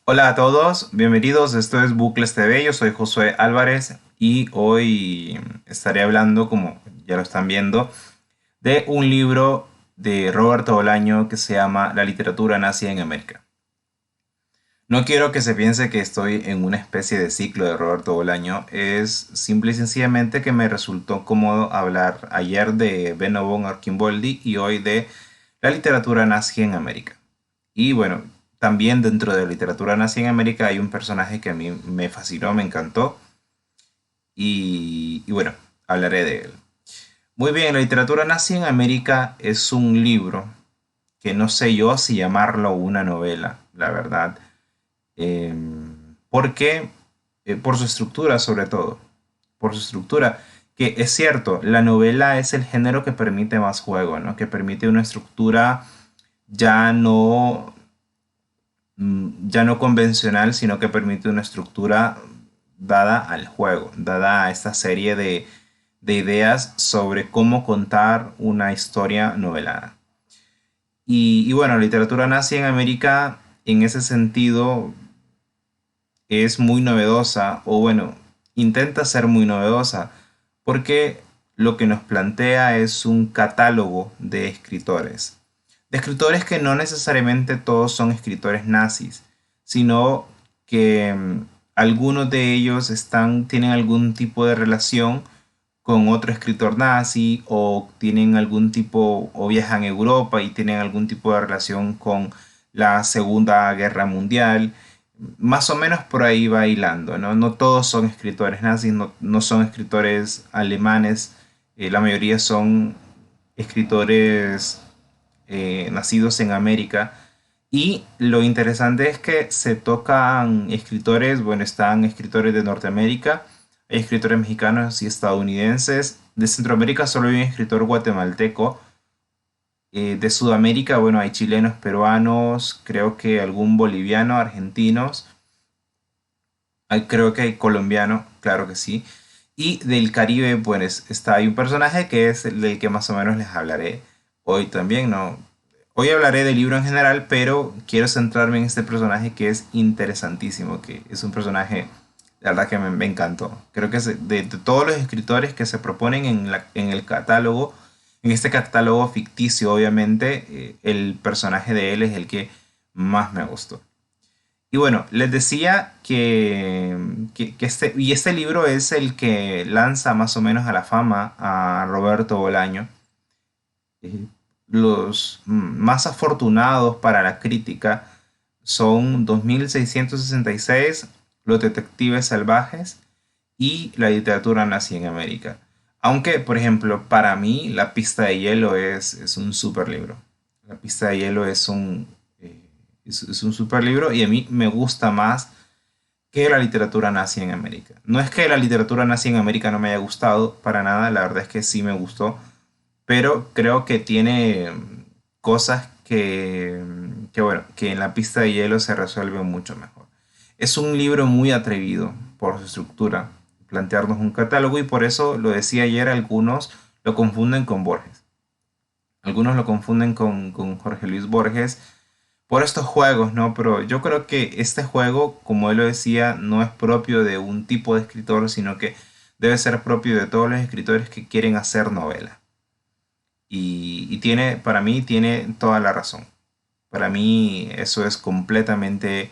Hola a todos, bienvenidos. Esto es Bucles TV. Yo soy Josué Álvarez y hoy estaré hablando, como ya lo están viendo, de un libro de Roberto Bolaño que se llama La literatura nazi en América. No quiero que se piense que estoy en una especie de ciclo de Roberto Bolaño. Es simple y sencillamente que me resultó cómodo hablar ayer de Benno von Archimboldi y hoy de la literatura nazi en América. Y bueno, también dentro de la literatura nazi en América hay un personaje que a mí me fascinó, me encantó y bueno, hablaré de él. Muy bien, la literatura nazi en América es un libro que no sé yo si llamarlo una novela, la verdad. Eh, porque por su estructura sobre todo, por su estructura, que es cierto, la novela es el género que permite más juego, ¿no? Que permite una estructura ya no ya no convencional, sino que permite una estructura dada al juego, dada a esta serie de ideas sobre cómo contar una historia novelada. Y bueno, la literatura nazi en América en ese sentido es muy novedosa, o bueno, intenta ser muy novedosa, porque lo que nos plantea es un catálogo de escritores que no necesariamente todos son escritores nazis, sino que algunos de ellos tienen algún tipo de relación con otro escritor nazi o tienen algún tipo o viajan a Europa y tienen algún tipo de relación con la Segunda Guerra Mundial. Más o menos por ahí va hilando, ¿no? No todos son escritores nazis, no son escritores alemanes, la mayoría son escritores nacidos en América. Y lo interesante es que se tocan escritores, bueno, están escritores de Norteamérica, hay escritores mexicanos y estadounidenses. De Centroamérica solo hay un escritor guatemalteco. De Sudamérica, bueno, hay chilenos, peruanos, creo que algún boliviano, argentinos, creo que hay colombiano, claro que sí. Y del Caribe, pues hay un personaje que es el del que más o menos les hablaré hoy también, ¿no? Hoy hablaré del libro en general, pero quiero centrarme en este personaje que es interesantísimo, que es un personaje, la verdad que me encantó. Creo que de todos los escritores que se proponen en el catálogo, en este catálogo ficticio, obviamente, el personaje de él es el que más me gustó. Y bueno, les decía que este libro es el que lanza más o menos a la fama a Roberto Bolaño. Eh, los más afortunados para la crítica son 2666, Los Detectives Salvajes y La Literatura Nazi en América. Aunque, por ejemplo, para mí La Pista de Hielo es un super libro. La Pista de Hielo es un super libro y a mí me gusta más que la literatura nazi en América. No es que la literatura nazi en América no me haya gustado para nada, la verdad es que sí me gustó, pero creo que tiene cosas bueno, que en La Pista de Hielo se resuelven mucho mejor. Es un libro muy atrevido por su estructura, plantearnos un catálogo y por eso lo decía ayer, algunos lo confunden con Borges. Algunos lo confunden con Jorge Luis Borges por estos juegos, ¿no? Pero yo creo que este juego, como él lo decía, no es propio de un tipo de escritor, sino que debe ser propio de todos los escritores que quieren hacer novela. Y tiene, para mí, tiene toda la razón. Para mí eso es completamente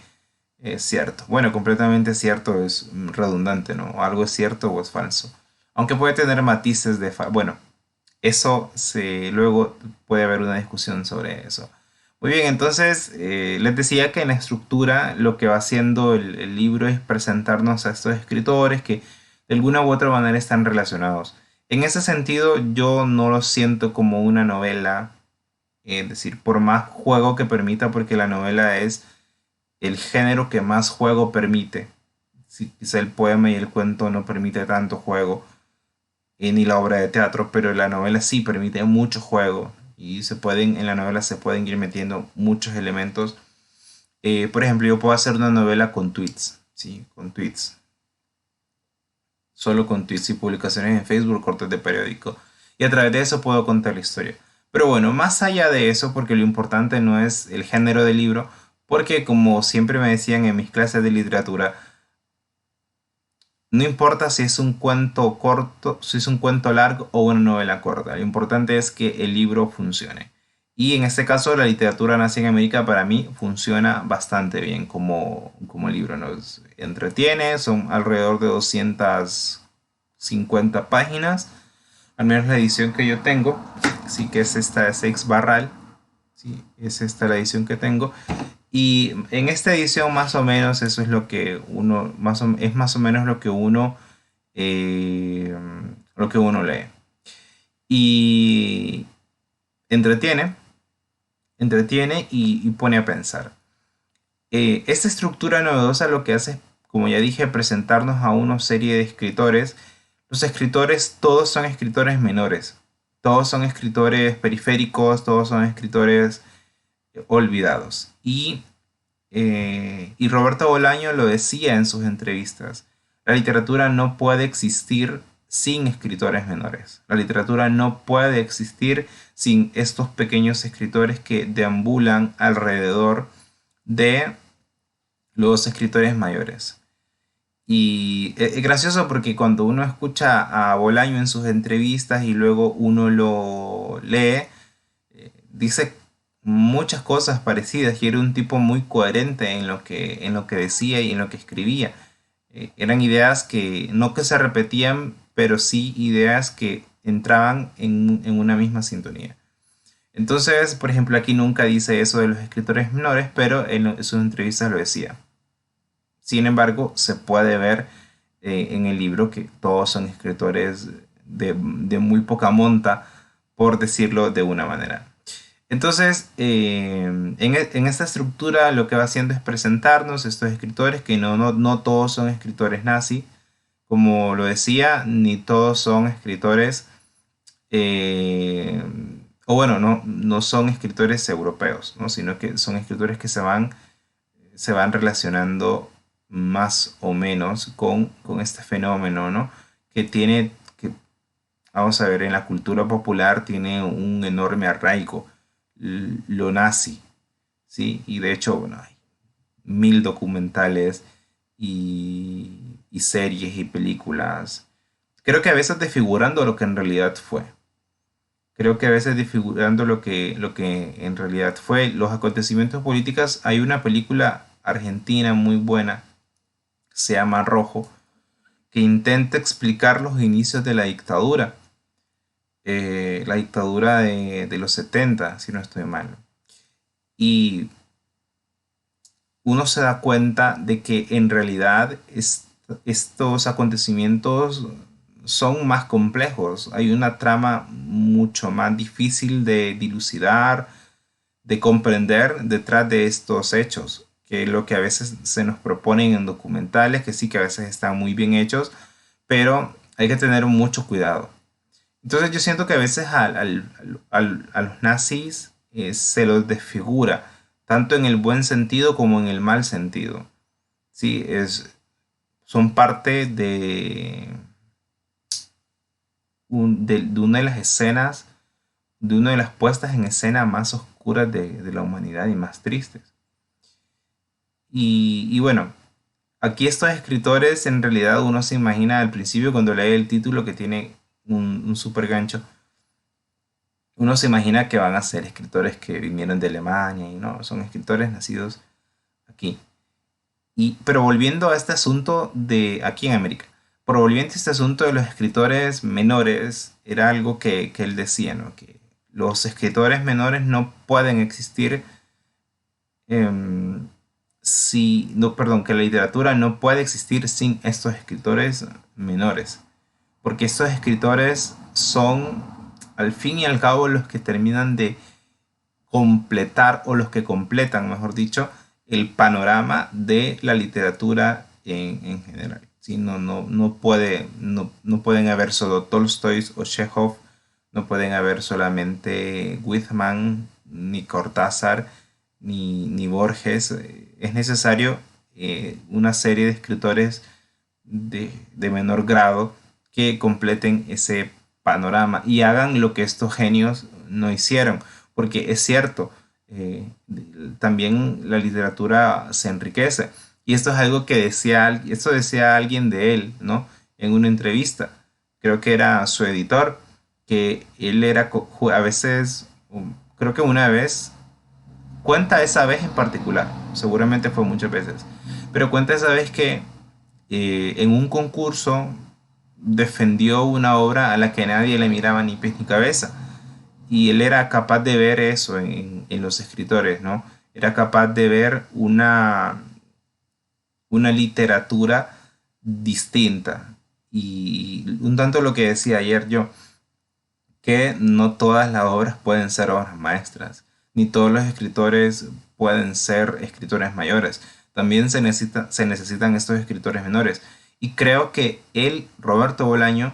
cierto. Bueno, completamente cierto es redundante, ¿no? Algo es cierto o es falso. Aunque puede tener matices bueno, luego puede haber una discusión sobre eso. Muy bien, entonces les decía que en la estructura lo que va haciendo el libro es presentarnos a estos escritores que de alguna u otra manera están relacionados. En ese sentido, yo no lo siento como una novela, es decir, por más juego que permita, porque la novela es el género que más juego permite. Si quizá el poema y el cuento no permite tanto juego, ni la obra de teatro, pero la novela sí permite mucho juego y en la novela se pueden ir metiendo muchos elementos. Por ejemplo, yo puedo hacer una novela con tweets, sí, con tweets, solo con tweets y publicaciones en Facebook, cortes de periódico, y a través de eso puedo contar la historia. Pero bueno, más allá de eso, porque lo importante no es el género del libro, Porque como siempre me decían en mis clases de literatura, no importa si es un cuento corto, si es un cuento largo o una novela corta, lo importante es que el libro funcione. Y en este caso, la literatura nazi en América para mí funciona bastante bien como libro. Nos entretiene, son alrededor de 250 páginas, al menos la edición que yo tengo. Sí que es esta de Seix Barral, sí, es esta la edición que tengo. Y en esta edición más o menos eso es lo que uno, es más o menos eh, lo que uno lee. Y entretiene, entretiene y pone a pensar. Esta estructura novedosa lo que hace es, como ya dije, presentarnos a una serie de escritores. Los escritores, todos son escritores menores, todos son escritores periféricos, todos son escritores olvidados. Y Roberto Bolaño lo decía en sus entrevistas, la literatura no puede existir sin escritores menores. La literatura no puede existir sin estos pequeños escritores que deambulan alrededor de los escritores mayores. Y es gracioso porque cuando uno escucha a Bolaño en sus entrevistas y luego uno lo lee, dice muchas cosas parecidas y era un tipo muy coherente en lo que decía y en lo que escribía. Eran ideas que no que se repetían, pero sí ideas que entraban en una misma sintonía. Entonces, por ejemplo, aquí nunca dice eso de los escritores menores, pero en sus entrevistas lo decía. Sin embargo, se puede ver en el libro que todos son escritores de muy poca monta, por decirlo de una manera. Entonces, en esta estructura lo que va haciendo es presentarnos estos escritores, que no todos son escritores nazi, como lo decía, ni todos son escritores, eh, o bueno, no son escritores europeos, ¿no? Sino que son escritores que se van relacionando más o menos con este fenómeno, ¿no? Que tiene, que, vamos a ver, en la cultura popular tiene un enorme arraigo lo nazi, ¿sí? Y de hecho, bueno, hay mil documentales y series y películas. Creo que a veces desfigurando lo que en realidad fue. Creo que a veces desfigurando lo que en realidad fue los acontecimientos políticos. Hay una película argentina muy buena, se llama Rojo, que intenta explicar los inicios de la dictadura de los 70 si no estoy mal. Y uno se da cuenta de que en realidad estos acontecimientos son más complejos. Hay una trama mucho más difícil de dilucidar, de comprender detrás de estos hechos, que lo que a veces se nos proponen en documentales, que sí que a veces están muy bien hechos, pero hay que tener mucho cuidado. Entonces yo siento que a veces a los nazis se los desfigura, tanto en el buen sentido como en el mal sentido. Sí, son parte de una de las escenas, de una de las puestas en escena más oscuras de la humanidad y más tristes. Y bueno, aquí estos escritores en realidad uno se imagina al principio cuando lee el título que tiene un super gancho. Uno se imagina que van a ser escritores que vinieron de Alemania y no, son escritores nacidos aquí. Pero volviendo a este asunto de aquí en América, pero volviendo a este asunto de los escritores menores, era algo que él decía, ¿no? Que los escritores menores no pueden existir em, si, no, perdón, que la literatura no puede existir sin estos escritores menores, porque estos escritores son, al fin y al cabo, los que terminan de completar o los que completan, mejor dicho, el panorama de la literatura en general. ¿Sí? No pueden haber solo Tolstoy o Chekhov, no pueden haber solamente Whitman, ni Cortázar, ni Borges. Es necesario una serie de escritores de menor grado que completen ese panorama y hagan lo que estos genios no hicieron. Porque es cierto, también la literatura se enriquece. Y esto es algo que esto decía alguien de él, ¿no? En una entrevista. Creo que era su editor, que él era a veces, creo que una vez, cuenta esa vez en particular, seguramente fue muchas veces, pero cuenta esa vez que en un concurso defendió una obra a la que nadie le miraba ni pies ni cabeza. Y él era capaz de ver eso en los escritores, ¿no? Era capaz de ver una literatura distinta. Y un tanto lo que decía ayer yo, que no todas las obras pueden ser obras maestras, ni todos los escritores pueden ser escritores mayores. También se necesitan estos escritores menores. Y creo que él, Roberto Bolaño,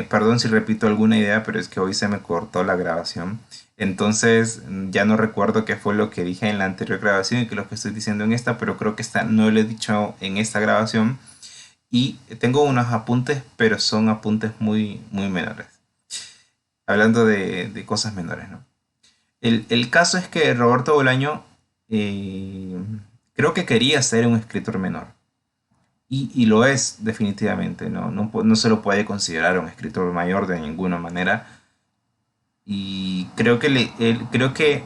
perdón si repito alguna idea, pero es que hoy se me cortó la grabación. Entonces ya no recuerdo qué fue lo que dije en la anterior grabación y qué es lo que estoy diciendo en esta, pero creo que esta no lo he dicho en esta grabación. Y tengo unos apuntes, pero son apuntes muy, muy menores. Hablando de cosas menores, ¿no? El caso es que Roberto Bolaño eh, creo que quería ser un escritor menor. Y lo es definitivamente, ¿no? No, no se lo puede considerar un escritor mayor de ninguna manera. Y creo que, creo que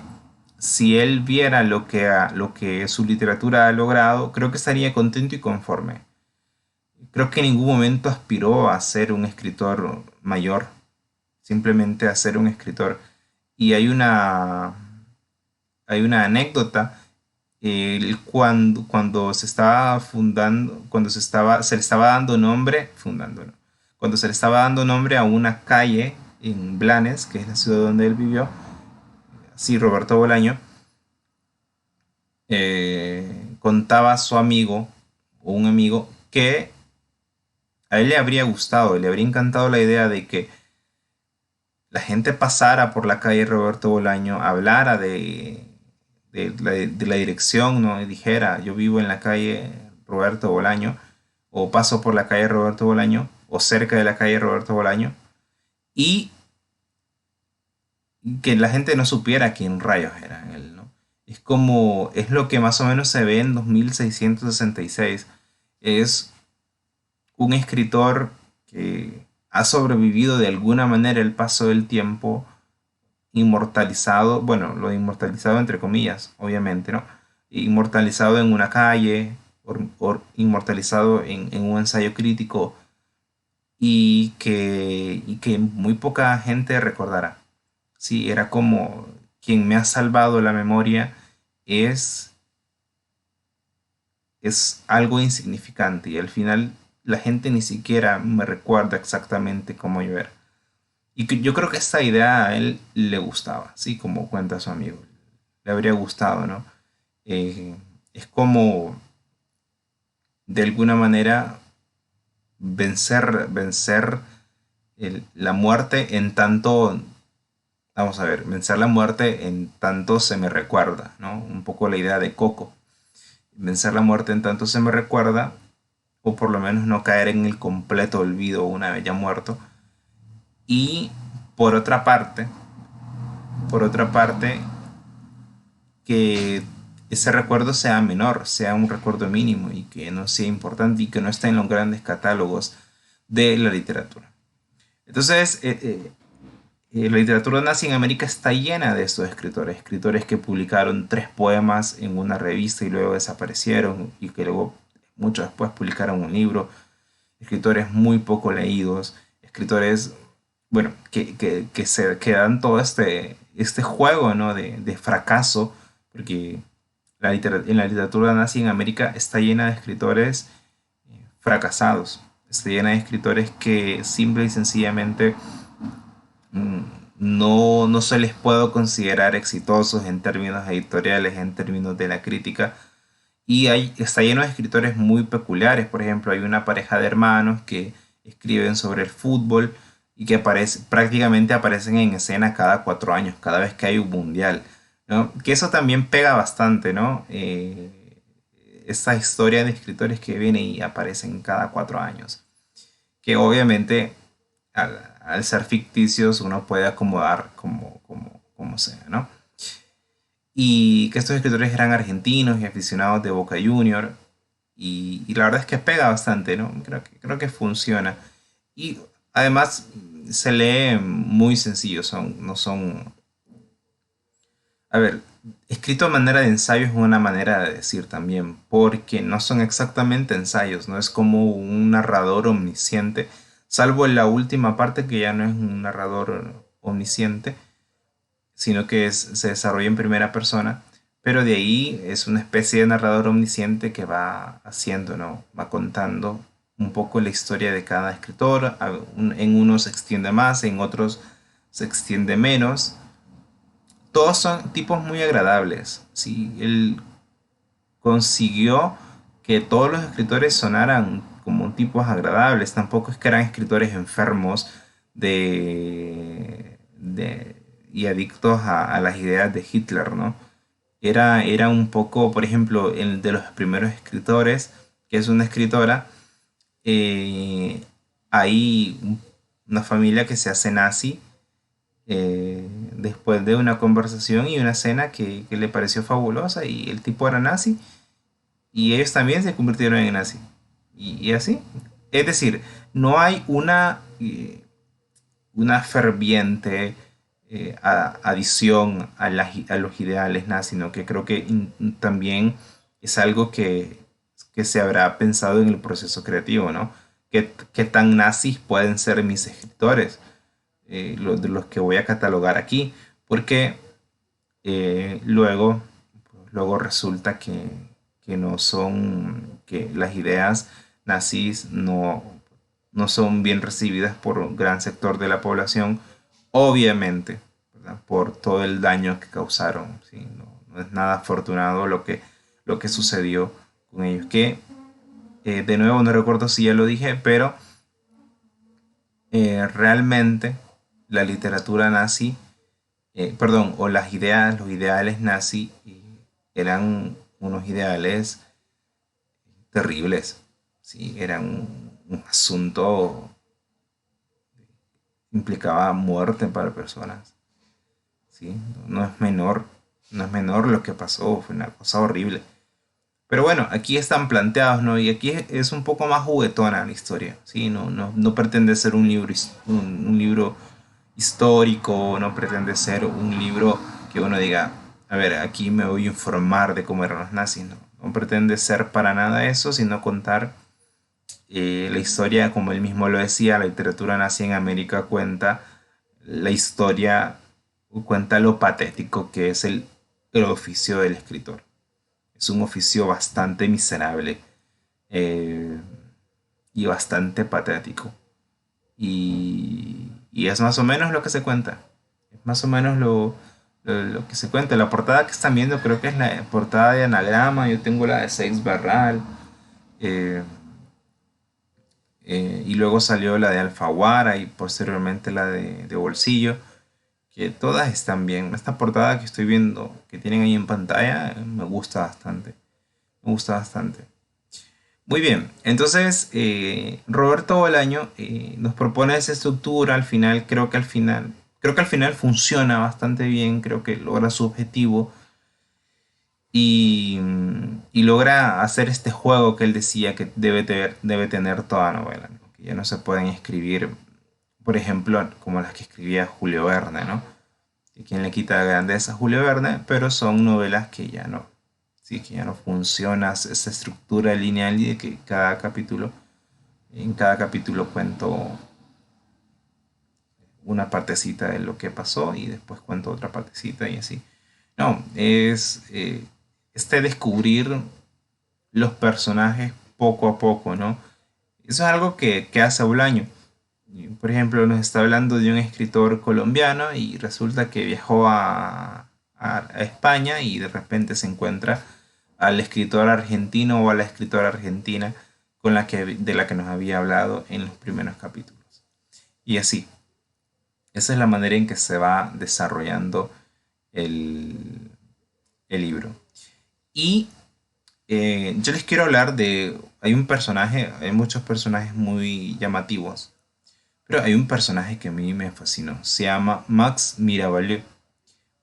si él viera lo que su literatura ha logrado, creo que estaría contento y conforme. Creo que en ningún momento aspiró a ser un escritor mayor, simplemente a ser un escritor. Y hay una anécdota, cuando se estaba fundando, se le estaba dando nombre, fundándolo, cuando se le estaba dando nombre a una calle en Blanes, que es la ciudad donde él vivió, así Roberto Bolaño, contaba a su amigo, o un amigo, que a él le habría gustado, le habría encantado la idea de que la gente pasara por la calle Roberto Bolaño, hablara de la dirección, ¿no? Y dijera, yo vivo en la calle Roberto Bolaño, o paso por la calle Roberto Bolaño, o cerca de la calle Roberto Bolaño, y que la gente no supiera quién rayos era él, ¿no? Es como, es lo que más o menos se ve en 2666. Es un escritor que ha sobrevivido de alguna manera el paso del tiempo, inmortalizado, bueno, lo inmortalizado entre comillas, obviamente, ¿no? Inmortalizado en una calle, inmortalizado en un ensayo crítico y que muy poca gente recordará. Sí, era como quien me ha salvado la memoria es, es algo insignificante y al final la gente ni siquiera me recuerda exactamente cómo yo era. Y yo creo que esta idea a él le gustaba, sí, como cuenta su amigo. Le habría gustado, ¿no? Eh, es como, de alguna manera, vencer la muerte en tanto, vamos a ver, vencer la muerte en tanto se me recuerda, ¿no? Un poco la idea de Coco. Vencer la muerte en tanto se me recuerda, o por lo menos no caer en el completo olvido una vez ya muerto. Y por otra parte, por otra parte, que ese recuerdo sea menor, sea un recuerdo mínimo y que no sea importante y que no esté en los grandes catálogos de la literatura. Entonces, la literatura nazi en América está llena de estos escritores, escritores que publicaron 3 poemas en una revista y luego desaparecieron y que luego mucho después publicaron un libro, escritores muy poco leídos, escritores, bueno, que se quedan todo este juego, ¿no? de fracaso, porque en la literatura nazi en América está llena de escritores fracasados, está llena de escritores que simple y sencillamente mm, no se les puede considerar exitosos en términos editoriales, en términos de la crítica. Y está lleno de escritores muy peculiares. Por ejemplo, hay una pareja de hermanos que escriben sobre el fútbol y que prácticamente aparecen en escena cada 4 años, cada vez que hay un mundial, ¿no? Que eso también pega bastante, ¿no? Esta historia de escritores que vienen y aparecen cada 4 años. Que obviamente al ser ficticios uno puede acomodar como sea, ¿no? y que estos escritores eran argentinos y aficionados de Boca Junior. Y la verdad es que pega bastante, ¿no? Creo que funciona. Y además se lee muy sencillo, no son... A ver, escrito a manera de ensayo es una manera de decir también, porque no son exactamente ensayos, no es como un narrador omnisciente, salvo en la última parte que ya no es un narrador omnisciente, sino que se desarrolla en primera persona, pero de ahí es una especie de narrador omnisciente que va haciendo, ¿no? Va contando un poco la historia de cada escritor, en unos se extiende más, en otros se extiende menos. Todos son tipos muy agradables, ¿sí? Él consiguió que todos los escritores sonaran como tipos agradables, tampoco es que eran escritores enfermos y adictos a las ideas de Hitler, ¿no? Era un poco, por ejemplo, el de los primeros escritores, que es una escritora, eh, hay una familia que se hace nazi después de una conversación y una cena que le pareció fabulosa y el tipo era nazi y ellos también se convirtieron en nazi. Y así. Es decir, no hay una ferviente adición a los ideales nazis, sino que creo que también es algo que se habrá pensado en el proceso creativo, ¿no? ¿Qué tan nazis pueden ser mis escritores? De los que voy a catalogar aquí, porque luego resulta que no son, que las ideas nazis no son bien recibidas por un gran sector de la población, obviamente, ¿verdad? Por todo el daño que causaron. ¿Sí? No es nada afortunado lo que sucedió con ellos. Que de nuevo no recuerdo si ya lo dije, pero realmente la literatura nazi, perdón, o las ideas, los ideales nazi eran unos ideales terribles, ¿sí? Eran un asunto que implicaba muerte para personas, ¿sí? No es menor, no es menor lo que pasó, fue una cosa horrible. Pero bueno, aquí están planteados, ¿no? Y aquí es un poco más juguetona la historia, ¿sí? No pretende ser un libro histórico, no pretende ser un libro que uno diga, a ver, aquí me voy a informar de cómo eran los nazis, ¿no? No pretende ser para nada eso, sino contar la historia, como él mismo lo decía, la literatura nazi en América cuenta la historia, cuenta lo patético que es el oficio del escritor. Es un oficio bastante miserable eh, y bastante patético. Y es más o menos lo que se cuenta. Es más o menos lo que se cuenta. La portada que están viendo creo que es la portada de Anagrama. Yo tengo la de Seix Barral. eh, y luego salió la de Alfaguara y posteriormente la de Bolsillo. Que todas están bien. Esta portada que estoy viendo, que tienen ahí en pantalla, me gusta bastante. Me gusta bastante. Muy bien, entonces Roberto Bolaño nos propone esa estructura, creo que al final funciona bastante bien, creo que logra su objetivo y logra hacer este juego que él decía que debe tener toda novela, ¿no? Que ya no se pueden escribir, por ejemplo, como las que escribía Julio Verne, ¿no? Y quien le quita grandeza a Julio Verne, pero son novelas que ya no, sí, que ya no funciona esa estructura lineal y de que en cada capítulo cuento una partecita de lo que pasó y después cuento otra partecita y así. No, es descubrir los personajes poco a poco, ¿no? Eso es algo que hace Bolaño. Por ejemplo, nos está hablando de un escritor colombiano y resulta que viajó a España y de repente se encuentra al escritor argentino o a la escritora argentina de la que nos había hablado en los primeros capítulos. Y así, esa es la manera en que se va desarrollando el, el libro. Y yo les quiero hablar hay un personaje, hay muchos personajes muy llamativos, pero hay un personaje que a mí me fascinó. Se llama Max Mirabal.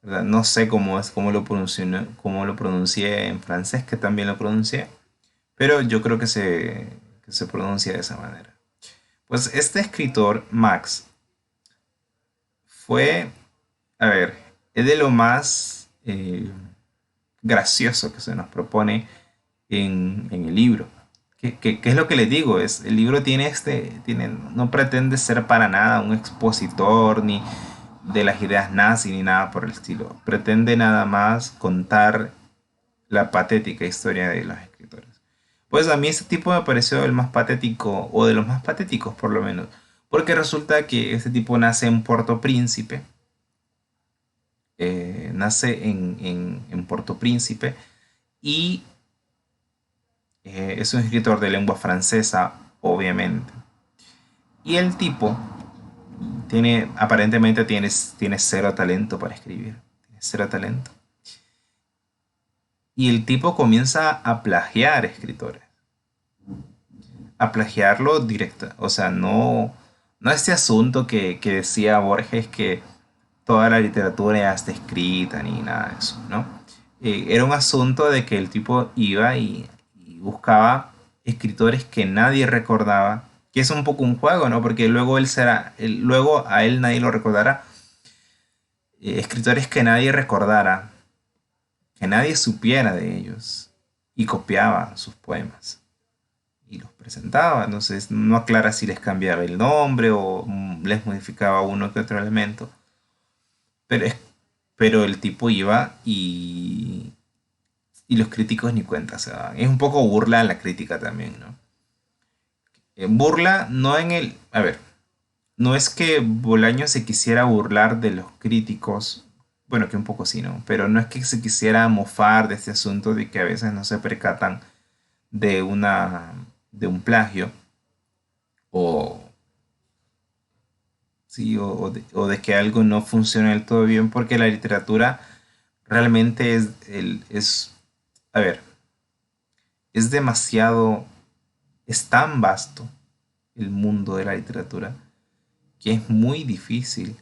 ¿verdad? No sé cómo lo pronuncié en francés, que también lo pronuncié, pero yo creo que se pronuncia de esa manera. Pues este escritor, Max, fue, a ver, es de lo más gracioso que se nos propone en el libro. ¿Qué es lo que les digo? El libro no pretende ser para nada un expositor ni de las ideas nazi ni nada por el estilo. Pretende nada más contar la patética historia de los escritores. Pues a mí este tipo me pareció el más patético, o de los más patéticos por lo menos, porque resulta que este tipo nace en Puerto Príncipe, nace en Puerto Príncipe y es un escritor de lengua francesa, obviamente. Y el tipo aparentemente tiene cero talento para escribir, tiene cero talento. Y el tipo comienza a plagiar escritores, a plagiarlo directo. O sea, no este asunto que decía Borges que toda la literatura ya está escrita ni nada de eso, ¿no? Era un asunto de que el tipo iba y buscaba escritores que nadie recordaba, que es un poco un juego, ¿no? Porque luego a él nadie lo recordará. Escritores que nadie recordara, que nadie supiera de ellos, y copiaba sus poemas y los presentaba. Entonces no aclara si les cambiaba el nombre o les modificaba uno que otro elemento. Pero, pero el tipo iba y los críticos ni cuenta se daban. Es un poco burla a la crítica también, ¿no? Burla no en el... A ver, no es que Bolaño se quisiera burlar de los críticos, bueno, que un poco sí, ¿no? Pero no es que se quisiera mofar de este asunto de que a veces no se percatan de de un plagio o, sí, o de que algo no funciona del todo bien, porque la literatura realmente a ver, es demasiado, es tan vasto el mundo de la literatura que es muy difícil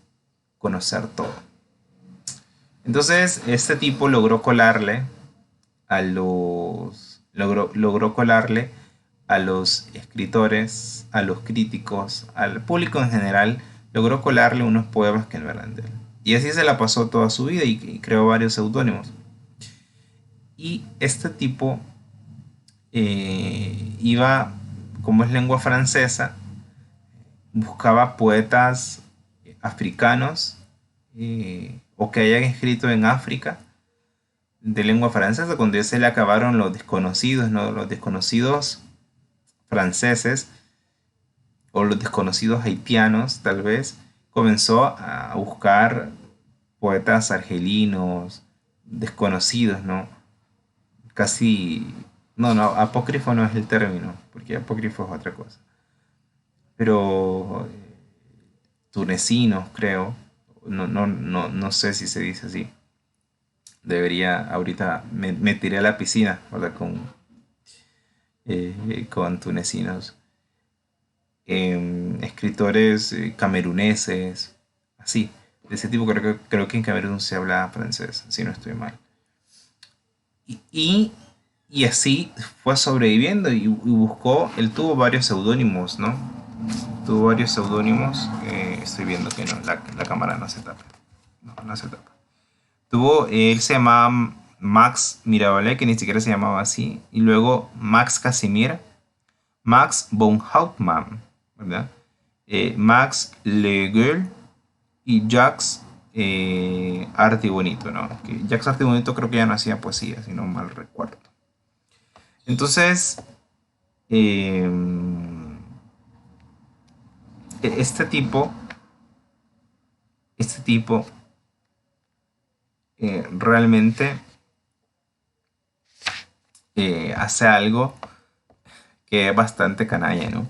conocer todo. Entonces, este tipo logró colarle a los escritores, a los críticos, al público en general, logró colarle unos poemas que no eran de él. Y así se la pasó toda su vida y creó varios seudónimos. Y este tipo iba, como es lengua francesa, buscaba poetas africanos o que hayan escrito en África de lengua francesa, cuando ya se le acabaron los desconocidos, ¿no? Los desconocidos franceses o los desconocidos haitianos, tal vez, comenzó a buscar poetas argelinos, desconocidos, ¿no? Casi, no, apócrifo no es el término, porque apócrifo es otra cosa, pero tunecinos, creo, no sé si se dice así. Ahorita me tiré a la piscina, ¿verdad? Con tunecinos, escritores cameruneses, así, de ese tipo. Creo que en Camerún se habla francés, si no estoy mal. Y, y, y así fue sobreviviendo y buscó, él tuvo varios seudónimos, ¿no? Tuvo varios seudónimos. Estoy viendo que no, la cámara no se tapa. No se tapa. Él se llamaba Max Mirabal, que ni siquiera se llamaba así. Y luego Max Casimir, Max von Hauptmann, ¿verdad? Max Leguel y Jacques Artibonito, ¿no? Que Jacques Artibonito creo que ya no hacía poesía, si no mal recuerdo. Entonces, eh, este tipo, este tipo realmente hace algo que es bastante canalla, ¿no?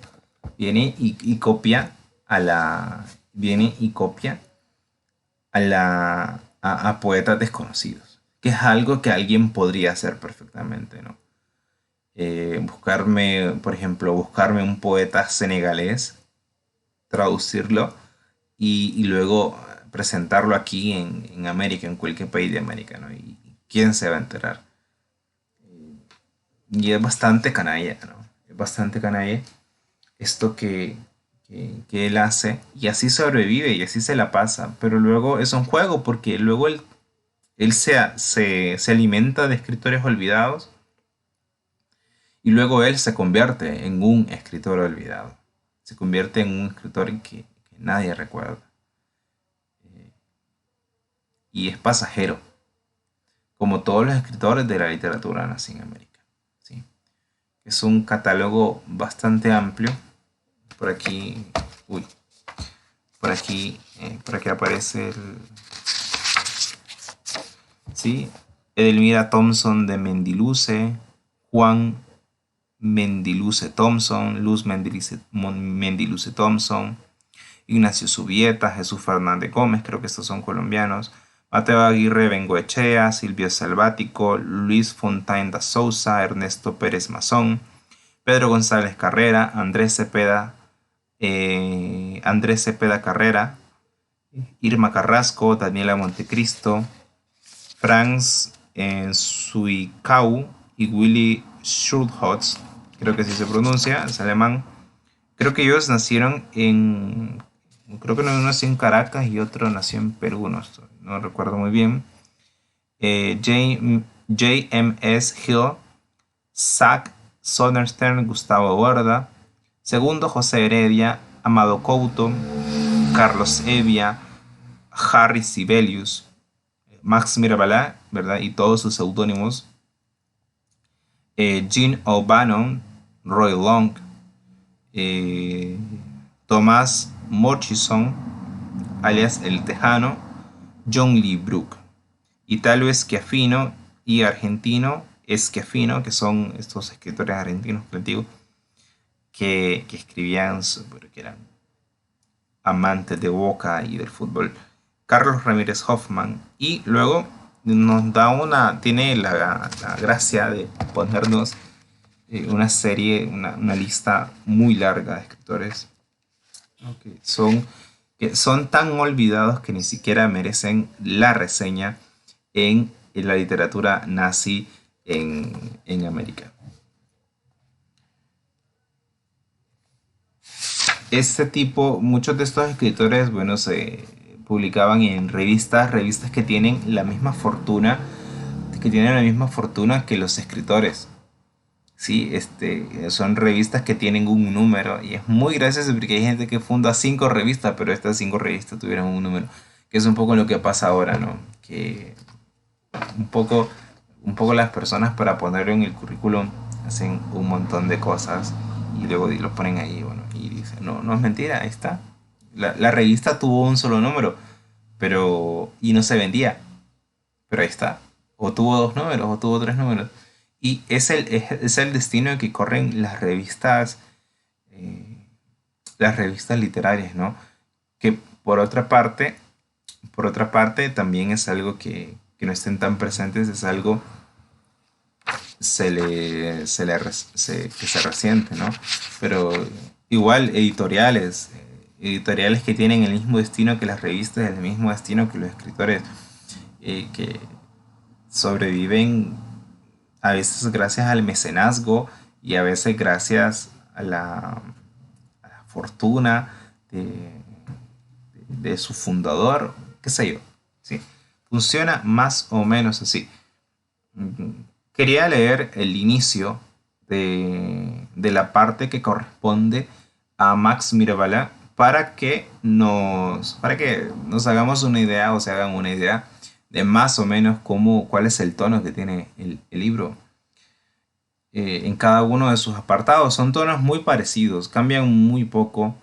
Viene y copia a la. Viene y copia a poetas desconocidos. Que es algo que alguien podría hacer perfectamente, ¿no? Por ejemplo, buscarme un poeta senegalés, traducirlo y luego presentarlo aquí en América, en cualquier país de América, ¿no? Y quién se va a enterar. Y es bastante canalla, ¿no? Es bastante canalla esto que él hace y así sobrevive y así se la pasa. Pero luego es un juego porque luego él se alimenta de escritores olvidados y luego él se convierte en un escritor olvidado. Se convierte en un escritor que nadie recuerda. Y es pasajero, como todos los escritores de la literatura nací en América. ¿Sí? Es un catálogo bastante amplio. Por aquí, uy, por aquí aparece ¿sí? Edelmira Thompson de Mendiluce, Juan Mendiluce Thompson, Luz Mendiluce Thompson, Ignacio Subieta, Jesús Fernández Gómez, creo que estos son colombianos, Mateo Aguirre Bengoechea, Silvio Salvático, Luis Fontaine da Souza, Ernesto Pérez Mazón, Pedro González Carrera, Andrés Cepeda Carrera, Irma Carrasco, Daniela Montecristo, Franz Suikau y Willy Schultz, creo que así se pronuncia, es alemán. Creo que ellos nacieron creo que uno nació en Caracas y otro nació en Perú, no recuerdo muy bien. J.M.S. Hill, Zach Soderstern, Gustavo Borda, Segundo José Heredia, Amado Couto, Carlos Evia, Harry Sibelius, Max Mirabal, ¿verdad? Y todos sus seudónimos, Jean O'Bannon, Roy Long, Tomás Murchison, alias El Tejano, John Lee Brooke, Italo Schiaffino y argentino Schiaffino, que son estos escritores argentinos que les digo, que escribían, que eran amantes de Boca y del fútbol. Carlos Ramírez Hoffman, y luego nos da tiene la gracia de ponernos una serie, una lista muy larga de escritores, ¿no? que son tan olvidados que ni siquiera merecen la reseña en la literatura nazi en América. Muchos de estos escritores, bueno, se publicaban en revistas que tienen la misma fortuna, que los escritores. Sí, son revistas que tienen un número y es muy gracioso porque hay gente que funda 5 revistas, pero estas 5 revistas tuvieron un número, que es un poco lo que pasa ahora, ¿no? Que un poco las personas para ponerlo en el currículum hacen un montón de cosas y luego lo ponen ahí, bueno, y dicen, no es mentira, ahí está. La revista tuvo un solo número, y no se vendía, pero ahí está. O tuvo 2 números, o tuvo 3 números. Y es el destino que corren las revistas literarias, ¿no? Que por otra parte también es algo que no estén tan presentes, es algo que se resiente, ¿no? Pero igual editoriales que tienen el mismo destino que las revistas, el mismo destino que los escritores, que sobreviven a veces gracias al mecenazgo y a veces gracias a la fortuna de su fundador, qué sé yo. ¿Sí? Funciona más o menos así. Quería leer el inicio de la parte que corresponde a Max Mirabal para que nos hagamos una idea, o se hagan una idea de más o menos cuál es el tono que tiene el libro. En cada uno de sus apartados son tonos muy parecidos, cambian muy poco,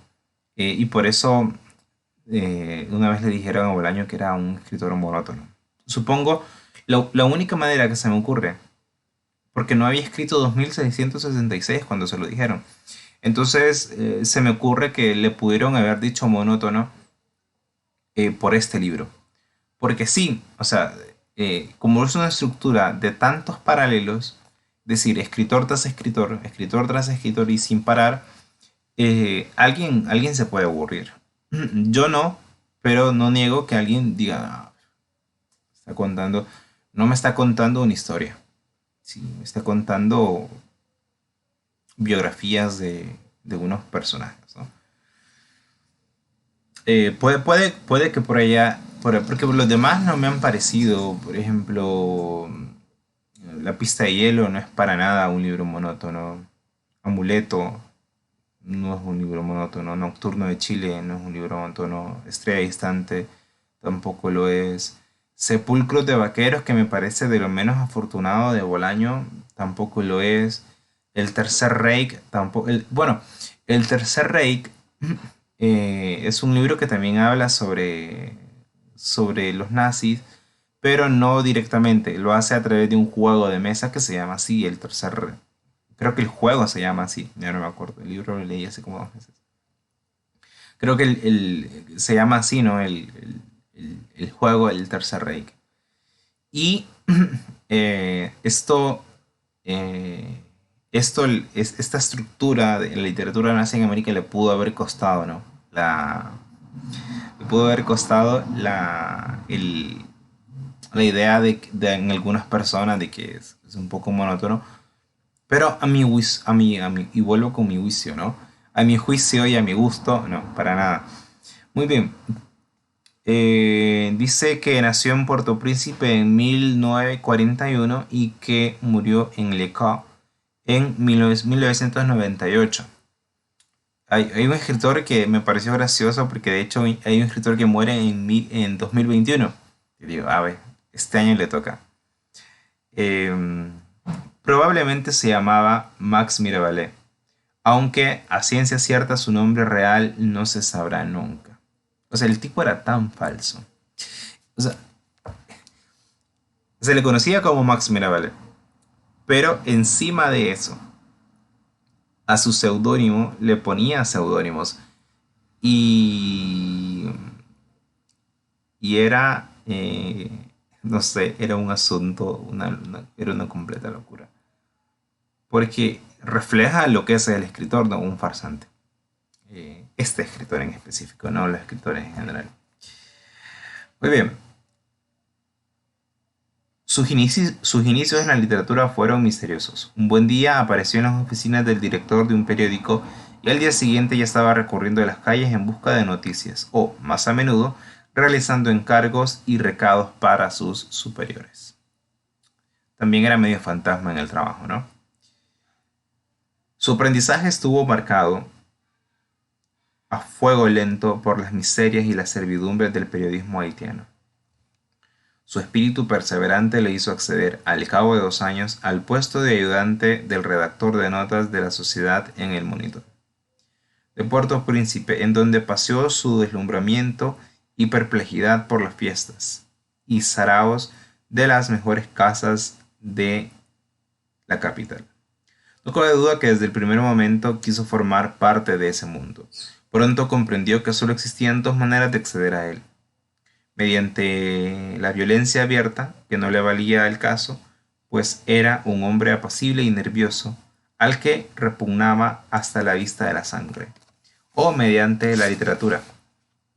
y por eso una vez le dijeron a Bolaño que era un escritor monótono. Supongo, la única manera que se me ocurre, porque no había escrito 2666 cuando se lo dijeron, entonces se me ocurre que le pudieron haber dicho monótono por este libro. Porque sí, o sea, como es una estructura de tantos paralelos, es decir, escritor tras escritor, escritor tras escritor y sin parar, alguien se puede aburrir. Yo no, pero no niego que alguien diga, "Ah, está contando, no me está contando una historia, sí, me está contando biografías de unos personajes, ¿no? Puede que por allá, porque los demás no me han parecido, por ejemplo, La pista de hielo no es para nada un libro monótono. Amuleto no es un libro monótono. Nocturno de Chile no es un libro monótono. Estrella distante tampoco lo es. Sepulcros de vaqueros, que me parece de lo menos afortunado de Bolaño, tampoco lo es. El Tercer Reich tampoco. Bueno, El Tercer Reich es un libro que también habla sobre los nazis, pero no directamente. Lo hace a través de un juego de mesa que se llama así, El Tercer Reich. Creo que el juego se llama así, ya no me acuerdo. El libro lo leí hace como 2 meses. Creo que se llama así, ¿no? El juego, el Tercer Reich. Y esto, eh, esta estructura de la literatura nazi en América le pudo haber costado, ¿no? Le pudo haber costado la idea en algunas personas de que es un poco monótono, pero y vuelvo con mi juicio, ¿no? A mi juicio y a mi gusto, no, para nada. Muy bien. Dice que nació en Puerto Príncipe en 1941 y que murió en Le Caux en 1998. Hay un escritor que me pareció gracioso porque de hecho hay un escritor que muere en 2021. Y digo, a ver, este año le toca. Em, Probablemente se llamaba Max Mirabelet, aunque a ciencia cierta su nombre real no se sabrá nunca. O sea, el tipo era tan falso. O sea, se le conocía como Max Mirabelet, pero encima de eso, a su seudónimo le ponía seudónimos y, y era, no sé, era un asunto, era una completa locura. Porque refleja lo que es el escritor, no un farsante. Este escritor en específico, no los escritores en general. Muy bien. Sus inicios en la literatura fueron misteriosos. Un buen día apareció en las oficinas del director de un periódico y al día siguiente ya estaba recorriendo las calles en busca de noticias o, más a menudo, realizando encargos y recados para sus superiores. También era medio fantasma en el trabajo, ¿no? Su aprendizaje estuvo marcado a fuego lento por las miserias y las servidumbres del periodismo haitiano. Su espíritu perseverante le hizo acceder, al cabo de 2 años, al puesto de ayudante del redactor de notas de la Sociedad en el Monitor de Puerto Príncipe, en donde paseó su deslumbramiento y perplejidad por las fiestas y saraos de las mejores casas de la capital. No cabe duda que desde el primer momento quiso formar parte de ese mundo. Pronto comprendió que solo existían dos maneras de acceder a él: mediante la violencia abierta, que no le valía el caso, pues era un hombre apacible y nervioso, al que repugnaba hasta la vista de la sangre, o mediante la literatura,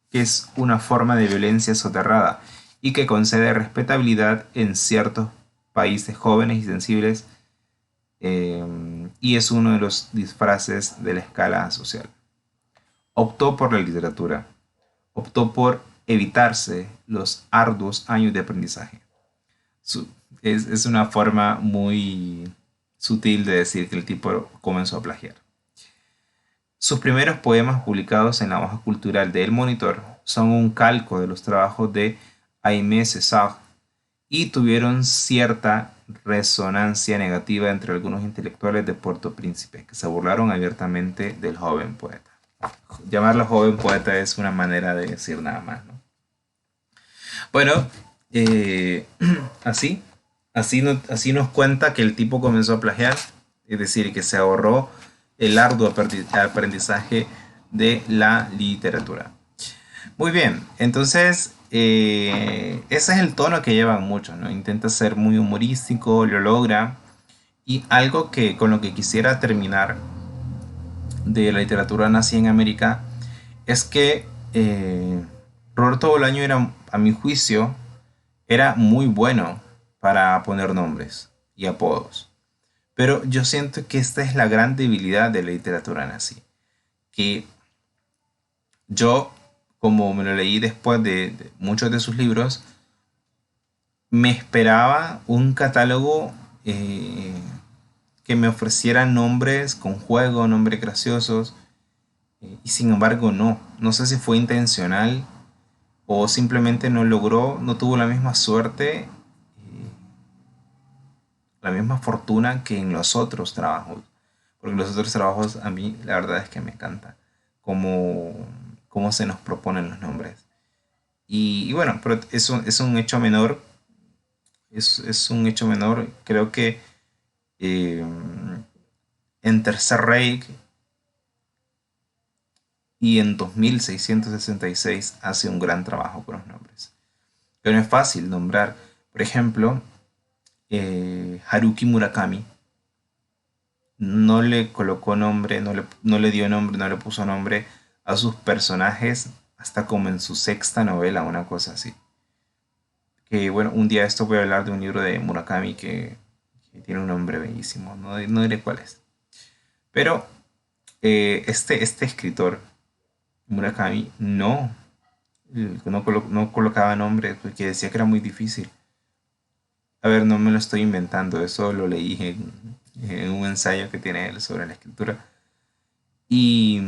que es una forma de violencia soterrada y que concede respetabilidad en ciertos países jóvenes y sensibles, y es uno de los disfraces de la escala social. Optó por la literatura, optó por evitarse los arduos años de aprendizaje. Su- es una forma muy sutil de decir que el tipo comenzó a plagiar. Sus primeros poemas publicados en la hoja cultural de El Monitor son un calco de los trabajos de Aimé Césaire y tuvieron cierta resonancia negativa entre algunos intelectuales de Puerto Príncipe, que se burlaron abiertamente del joven poeta. Llamarlo joven poeta es una manera de decir nada más, ¿no? Bueno, eh, así, así nos cuenta que el tipo comenzó a plagiar, es decir, que se ahorró el arduo aprendizaje de la literatura. Muy bien, entonces ese es el tono que llevan muchos, ¿no? Intenta ser muy humorístico, lo logra. Y algo que con lo que quisiera terminar de la literatura nazi en América es que Roberto Bolaño era, a mi juicio, era muy bueno para poner nombres y apodos. Pero yo siento que esta es la gran debilidad de la literatura nazi. Que yo, como me lo leí después de muchos de sus libros, me esperaba un catálogo que me ofreciera nombres con juego, nombres graciosos, y sin embargo no. No sé si fue intencional o simplemente no logró, no tuvo la misma suerte, la misma fortuna que en los otros trabajos. Porque en los otros trabajos a mí la verdad es que me encanta cómo, cómo se nos proponen los nombres. Y bueno, pero es un hecho menor, es un hecho menor. Creo que eh, en Tercer Reich y en 2666 hace un gran trabajo con los nombres. Pero no es fácil nombrar, por ejemplo, Haruki Murakami no le colocó nombre, no le dio nombre, no le puso nombre a sus personajes hasta como en su sexta novela, una cosa así. Que bueno, un día esto voy a hablar de un libro de Murakami que tiene un nombre bellísimo, no diré cuál es. Pero este escritor, Murakami, no colocaba nombre porque decía que era muy difícil. A ver, no me lo estoy inventando, eso lo leí en un ensayo que tiene él sobre la escritura. Y,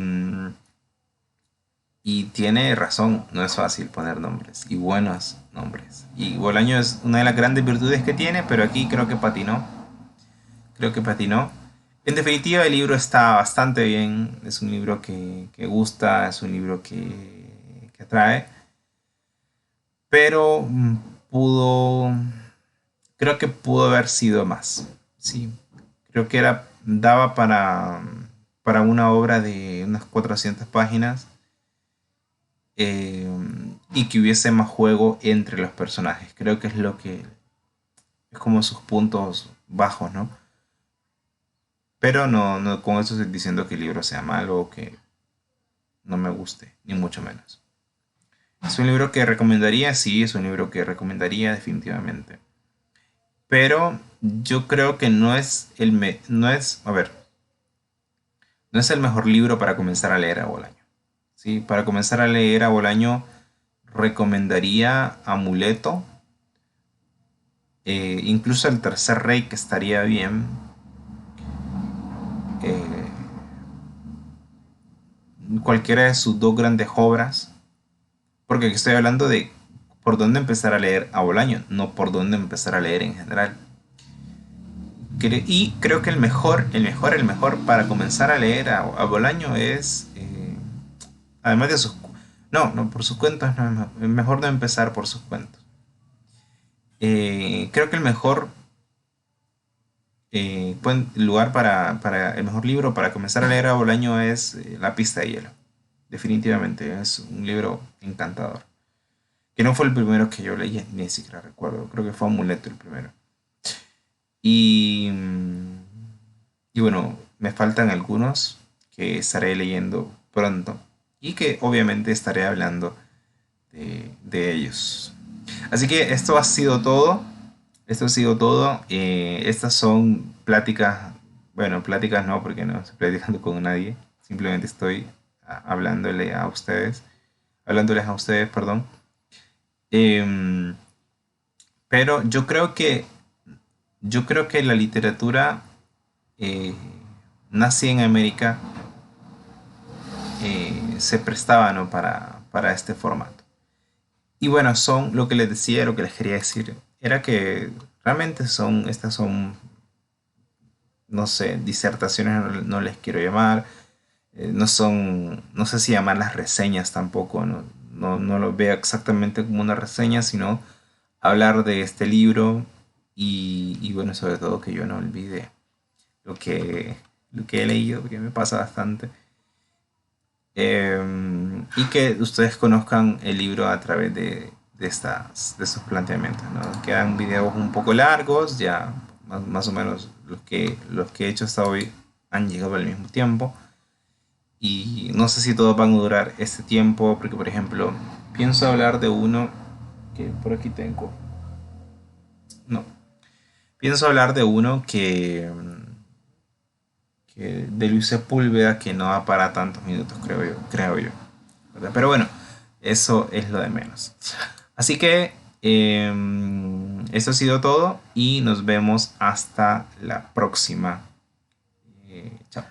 y tiene razón, no es fácil poner nombres y buenos nombres. Y Bolaño es una de las grandes virtudes que tiene, pero aquí creo que patinó. Creo que patinó. En definitiva, el libro está bastante bien. Es un libro que gusta, es un libro que atrae. Pero pudo, creo que pudo haber sido más. Sí, creo que daba para una obra de unas 400 páginas, eh, y que hubiese más juego entre los personajes. Creo que es lo que es como sus puntos bajos, ¿no? Pero no con eso estoy diciendo que el libro sea malo o que no me guste, ni mucho menos. Es un libro que recomendaría, sí, es un libro que recomendaría definitivamente. Pero yo creo que no es, a ver, no es el mejor libro para comenzar a leer a Bolaño. ¿Sí? Para comenzar a leer a Bolaño recomendaría Amuleto, incluso el Tercer Rey que estaría bien. eh, Cualquiera de sus dos grandes obras, porque aquí estoy hablando de por dónde empezar a leer a Bolaño, no por dónde empezar a leer en general. Y creo que el mejor para comenzar a leer a Bolaño es, además de sus... No, por sus cuentos no es mejor no empezar por sus cuentos. Creo que el mejor lugar para el mejor libro para comenzar a leer a Bolaño es La pista de hielo. Definitivamente es un libro encantador. Que no fue el primero que yo leí, ni siquiera recuerdo. Creo que fue Amuleto el primero. Y, y bueno, me faltan algunos que estaré leyendo pronto y que obviamente estaré hablando de ellos. Así que esto ha sido todo. Esto ha sido todo. Estas son pláticas, bueno, pláticas no, porque no estoy platicando con nadie. Simplemente estoy hablándoles a ustedes, perdón. Em, pero yo creo que la literatura eh, nazi en América se prestaba, ¿no? para este formato. Y bueno, son lo que les decía, lo que les quería decir, era que realmente estas son, no sé, disertaciones no les quiero llamar, no son, no sé si llamarlas reseñas tampoco, no lo veo exactamente como una reseña, sino hablar de este libro y bueno, sobre todo que yo no olvide lo lo que he leído, porque me pasa bastante. Y que ustedes conozcan el libro a través de estos planteamientos, ¿no? Quedan videos un poco largos, ya más o menos los que he hecho hasta hoy han llegado al mismo tiempo. Y no sé si todos van a durar este tiempo, porque por ejemplo, pienso hablar de uno que por aquí tengo. No. Pienso hablar de uno que de Luis Sepúlveda que no va para tantos minutos, creo yo. ¿Verdad? Pero bueno, eso es lo de menos. Así que eso ha sido todo y nos vemos hasta la próxima. Chao.